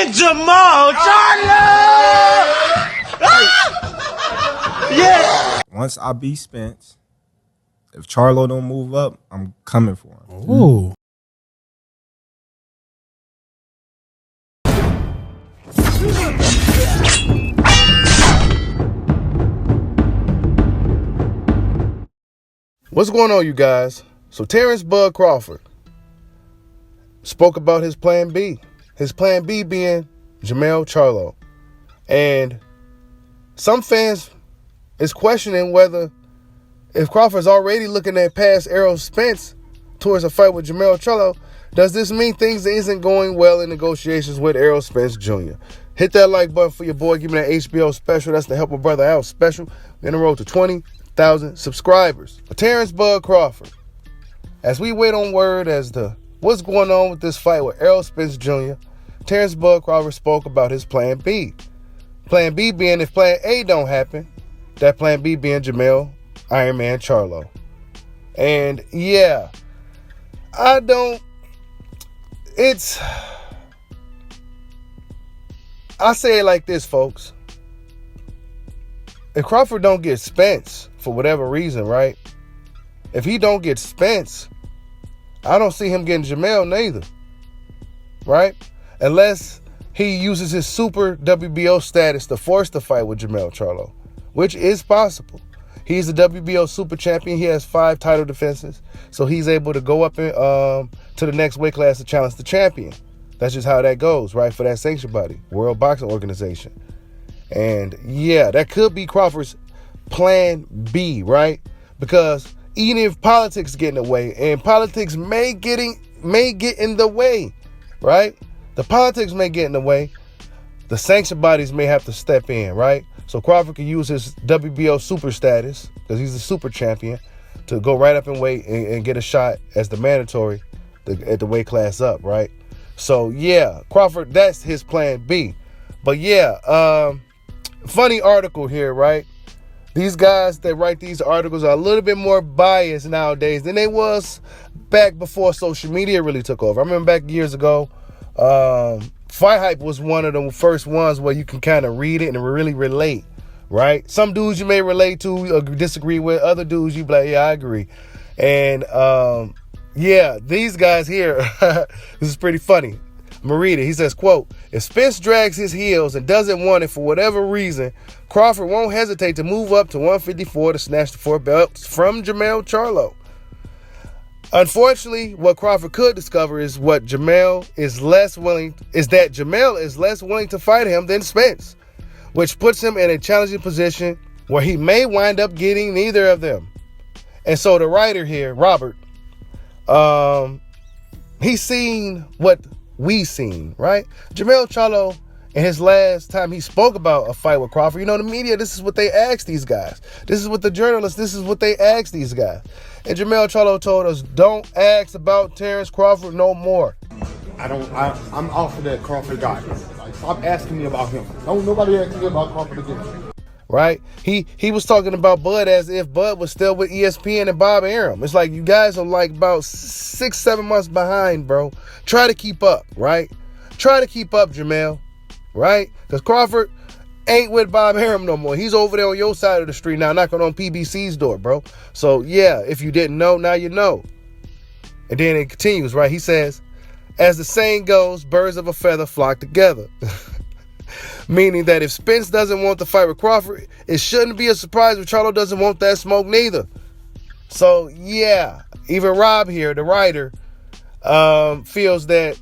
and Jamal. Charlo! Yeah. Once I beat Spence, if Charlo don't move up, I'm coming for him. Ooh. What's going on, you guys? So Terence "Bud" Crawford spoke about his plan B. His plan B being Jamal Charlo. And some fans is questioning whether if Crawford's already looking at past Errol Spence towards a fight with Jamal Charlo, does this mean things isn't going well in negotiations with Errol Spence Jr.? Hit that like button for your boy. Give me that HBO special. That's the Help a Brother Out special. We're in the road to 20,000 subscribers. But Terence "Bud" Crawford, as we wait on word as to what's going on with this fight with Errol Spence Jr., Terence "Bud" Crawford spoke about his plan B. Plan B being if plan A don't happen, that plan B being Jamal Iron Man Charlo. And yeah, I say it like this, folks. If Crawford don't get Spence for whatever reason, right? If he don't get Spence, I don't see him getting Jamal neither, right? Unless he uses his super WBO status to force the fight with Jamal Charlo, which is possible. He's a WBO super champion. He has 5 title defenses, so he's able to go up to the next weight class to challenge the champion. That's just how that goes, right? For that sanctioned body, World Boxing Organization. And yeah, that could be Crawford's plan B, right? Because even if politics get in the way, and politics may get in the way, right? The politics may get in the way. The sanctioned bodies may have to step in, right? So Crawford can use his WBO super status, because he's a super champion, to go right up in weight and get a shot as the mandatory at the weight class up, right? So yeah, Crawford, that's his plan B. But yeah, funny article here, right? These guys that write these articles are a little bit more biased nowadays than they was back before social media really took over. I remember back years ago, Fight Hype was one of the first ones where you can kind of read it and really relate, right? Some dudes you may relate to or disagree with. Other dudes you be like, yeah, I agree. And yeah, these guys here, this is pretty funny. I'm going to read it. He says, quote, if Spence drags his heels and doesn't want it for whatever reason, Crawford won't hesitate to move up to 154 to snatch the 4 belts from Jamal Charlo. Unfortunately, what Crawford could discover is that Jamal is less willing to fight him than Spence, which puts him in a challenging position where he may wind up getting neither of them. And so the writer here, Robert, he's seen what we seen, right? Jamal Charlo, in his last time he spoke about a fight with Crawford, you know, the media, this is what they asked these guys. This is what the journalists, this is what they asked these guys. And Jamal Charlo told us, don't ask about Terence Crawford no more. I'm off of that Crawford guy. Like, stop asking me about him. Don't nobody ask me about Crawford again. Right? He was talking about Bud as if Bud was still with ESPN and Bob Arum. It's like you guys are like about 6-7 months behind, bro. Try to keep up, right? Try to keep up, Jamal, right? Because Crawford ain't with Bob Arum no more. He's over there on your side of the street now, knocking on PBC's door, bro. So yeah, if you didn't know, now you know. And then it continues, right? He says, as the saying goes, birds of a feather flock together. Meaning that if Spence doesn't want to fight with Crawford, it shouldn't be a surprise if Charlo doesn't want that smoke neither. So yeah, even Rob here, the writer, feels that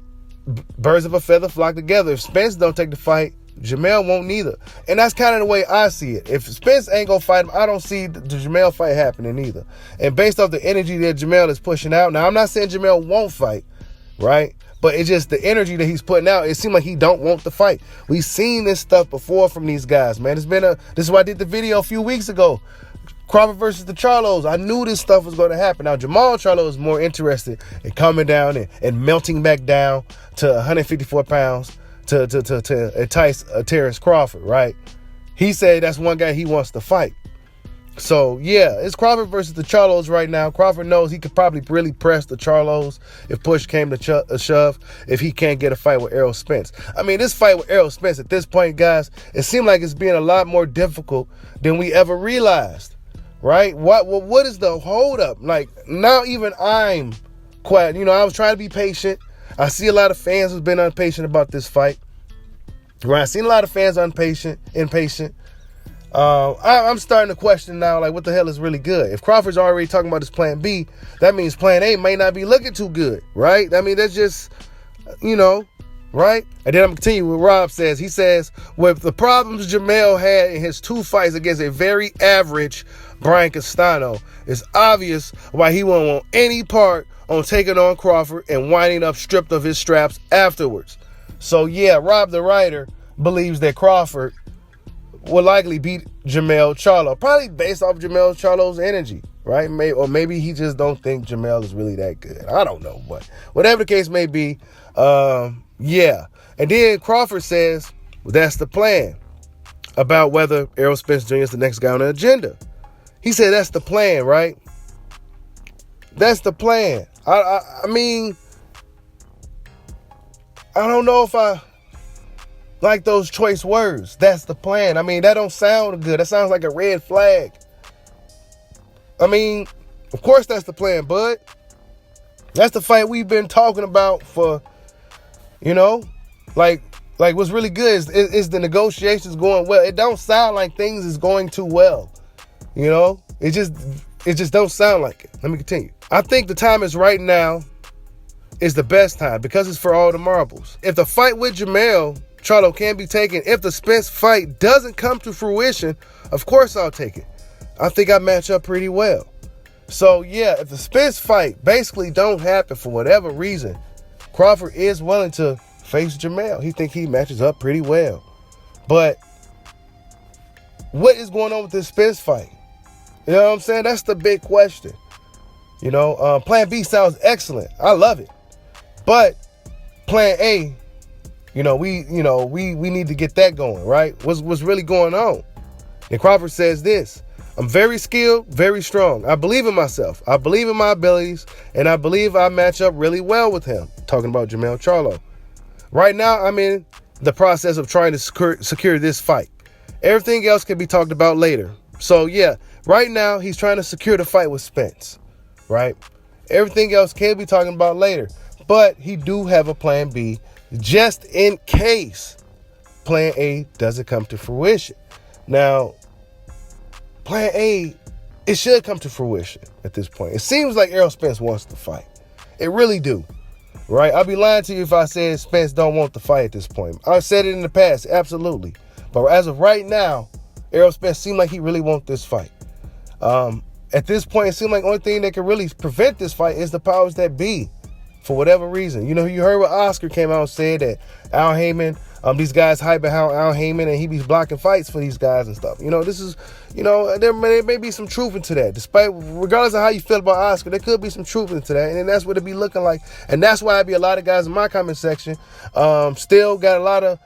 birds of a feather flock together. If Spence don't take the fight, Jamal won't neither. And that's kind of the way I see it. If Spence ain't gonna fight him, I don't see the Jamal fight happening either. And based off the energy that Jamal is pushing out, now I'm not saying Jamal won't fight, right? But it's just the energy that he's putting out. It seems like he don't want to fight. We've seen this stuff before from these guys, man. This is why I did the video a few weeks ago. Crawford versus the Charlos. I knew this stuff was going to happen. Now, Jamal Charlo is more interested in coming down and melting back down to 154 pounds to entice Terence Crawford, right? He said that's one guy he wants to fight. So, yeah, it's Crawford versus the Charlos right now. Crawford knows he could probably really press the Charlos if push came to shove, if he can't get a fight with Errol Spence. I mean, this fight with Errol Spence at this point, guys, it seemed like it's being a lot more difficult than we ever realized, right? What is the holdup? Like, now even I'm quiet. I was trying to be patient. I see a lot of fans who've been impatient about this fight. Right? I've seen a lot of fans impatient. I'm starting to question now, like, what the hell is really good? If Crawford's already talking about his plan B, that means plan A may not be looking too good, right? I mean, that's just, right? And then I'm continuing what Rob says. He says, with the problems Jamal had in his 2 fights against a very average Brian Castano, it's obvious why he won't want any part on taking on Crawford and winding up stripped of his straps afterwards. So, yeah, Rob the writer believes that Crawford will likely beat Jamal Charlo, probably based off Jamal Charlo's energy, right? Or maybe he just don't think Jamal is really that good. I don't know, but whatever the case may be, yeah. And then Crawford says, well, that's the plan about whether Errol Spence Jr. is the next guy on the agenda. He said that's the plan, right? That's the plan. I mean, I don't know if I like those choice words. That's the plan. I mean, that don't sound good. That sounds like a red flag. I mean, of course that's the plan, bud. That's the fight we've been talking about for, like what's really good is the negotiations going well. It don't sound like things is going too well. It just don't sound like it. Let me continue. I think the time is right now is the best time because it's for all the marbles. If the fight with Jamal Charlo can be taken, if the Spence fight doesn't come to fruition, of course I'll take it. I think I match up pretty well. So, yeah, if the Spence fight basically don't happen for whatever reason, Crawford is willing to face Jamal. He think he matches up pretty well. But what is going on with this Spence fight? You know what I'm saying? That's the big question. Plan B sounds excellent. I love it. But plan A, we need to get that going, right? What's really going on? And Crawford says this: I'm very skilled, very strong. I believe in myself. I believe in my abilities, and I believe I match up really well with him. Talking about Jamal Charlo. Right now, I'm in the process of trying to secure this fight. Everything else can be talked about later. So, yeah, right now, he's trying to secure the fight with Spence, right? Everything else can be talking about later. But he do have a plan B just in case plan A doesn't come to fruition. Now, plan A, it should come to fruition at this point. It seems like Errol Spence wants to fight. It really do, right? I'd be lying to you if I said Spence don't want to fight at this point. I've said it in the past, absolutely. But as of right now, Errol Spence seems like he really wants this fight. At this point, it seems like the only thing that can really prevent this fight is the powers that be, for whatever reason. You heard what Oscar came out and said that Al Heyman, these guys hyping how Al Heyman and he be blocking fights for these guys and stuff. This is, there may be some truth into that. Regardless of how you feel about Oscar, there could be some truth into that. And that's what it be looking like. And that's why I be a lot of guys in my comment section still got a lot of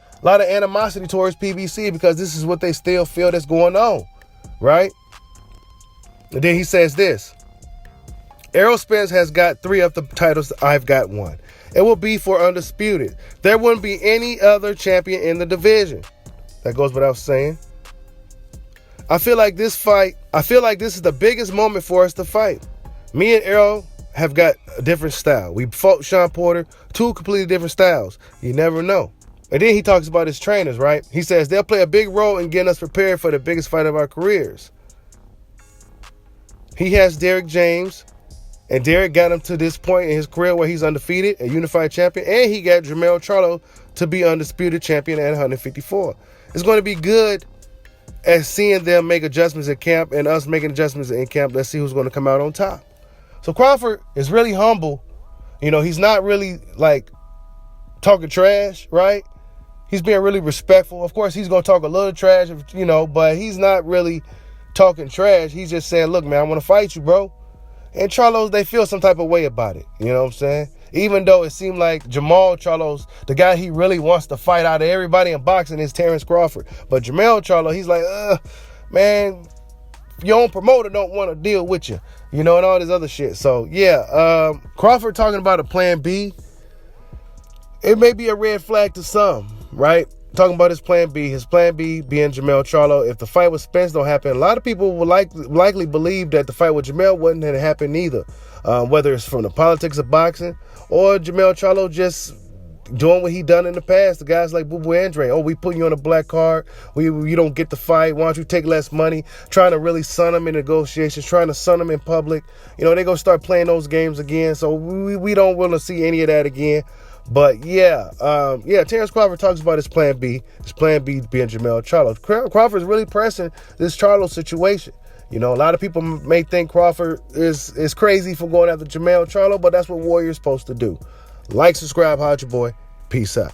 animosity towards PBC, because this is what they still feel that's going on, right? And then he says this: Errol Spence has got 3 of the titles. I've got 1. It will be for undisputed. There wouldn't be any other champion in the division. That goes without saying. I feel like this is the biggest moment for us to fight. Me and Errol have got a different style. We fought Sean Porter, 2 completely different styles. You never know. And then he talks about his trainers, right? He says they'll play a big role in getting us prepared for the biggest fight of our careers. He has Derrick James, and Derrick got him to this point in his career where he's undefeated, a unified champion, and he got Jamal Charlo to be undisputed champion at 154. It's going to be good as seeing them make adjustments in camp and us making adjustments in camp. Let's see who's going to come out on top. So Crawford is really humble. He's not really like talking trash, right? He's being really respectful. Of course, he's going to talk a little trash, but he's not really talking trash. He's just saying, look, man, I want to fight you, bro. And Charlo's, they feel some type of way about it. You know what I'm saying? Even though it seemed like Jamal Charlo's, the guy he really wants to fight out of everybody in boxing is Terence Crawford. But Jamal Charlo, he's like, man, your own promoter don't want to deal with you, and all this other shit. So yeah, Crawford talking about a plan B. It may be a red flag to some, right? Talking about his plan B being Jamal Charlo. If the fight with Spence don't happen, a lot of people will likely believe that the fight with Jamal wouldn't have happened either. Whether it's from the politics of boxing or Jamal Charlo just doing what he done in the past. The guys like Boo Boo Andre, we put you on a black card. You don't get the fight. Why don't you take less money? Trying to really sun him in negotiations, trying to sun him in public. They're going to start playing those games again. So we don't want to see any of that again. But yeah, Terence Crawford talks about his plan B. His plan B being Jamal Charlo. Crawford's really pressing this Charlo situation. A lot of people may think Crawford is crazy for going after Jamal Charlo, but that's what Warrior's supposed to do. Like, subscribe, hide your boy. Peace out.